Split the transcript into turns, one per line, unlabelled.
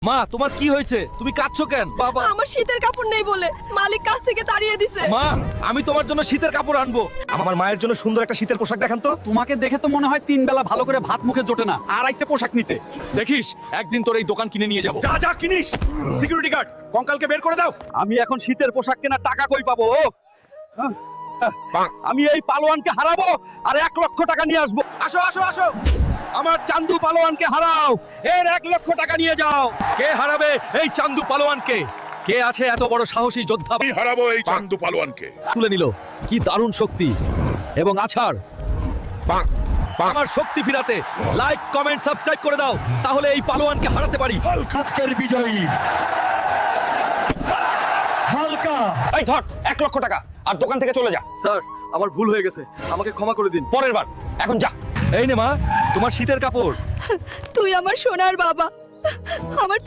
মা তোমার কি হয়েছে? তুমি কাঁদছো কেন? বাবা
আমার শীতের কাপড় নেই বলে মালিক কাছ থেকে তাড়িয়ে দিছে।
মা আমি তোমার জন্য শীতের কাপড় আনবো। আমার মায়ের জন্য সুন্দর একটা শীতের পোশাক দেখান তো।
তোমাকে দেখে তো মনে হয় 3 বেলা ভালো করে ভাত মুখে জোটে না আর আইছে পোশাক নিতে।
দেখিস একদিন তোর এই দোকান কিনে নিয়ে যাবো।
যা যা কিনিস। সিকিউরিটি গার্ড কঙ্কালকে বের করে দাও।
আমি এখন শীতের পোশাক কেনার টাকা কই পাবো? আমি এই পালোয়ানকে হারাবো আর 1 লক্ষ টাকা নিয়ে আসবো।
আসো আসো আসো।
আমার চান্দু পালোয়ানকে হারাও, এর 1 লক্ষ টাকা নিয়ে যাও। কে হারাবে এই চান্দু পালোয়ানকে? কে আছে এত বড় সাহসী যোদ্ধা?
আমি হারাবো এই চান্দু পালোয়ানকে।
তুলে নিল কি দারুণ শক্তি এবং আছাড়। আমার শক্তি ফিরাতে লাইক কমেন্ট সাবস্ক্রাইব করে দাও, তাহলে এই পালোয়ানকে হারাতে পারি।
আজকের বিজয়ী হালকা।
এই ধর 1 লক্ষ টাকা আর দোকান থেকে চলে যা। স্যার আমার ভুল হয়ে গেছে, আমাকে ক্ষমা করে দিন। পরের বার এখন যা। এই নে মা তোমার শীতের কাপড়।
তুই আমার সোনার বাবা, আমার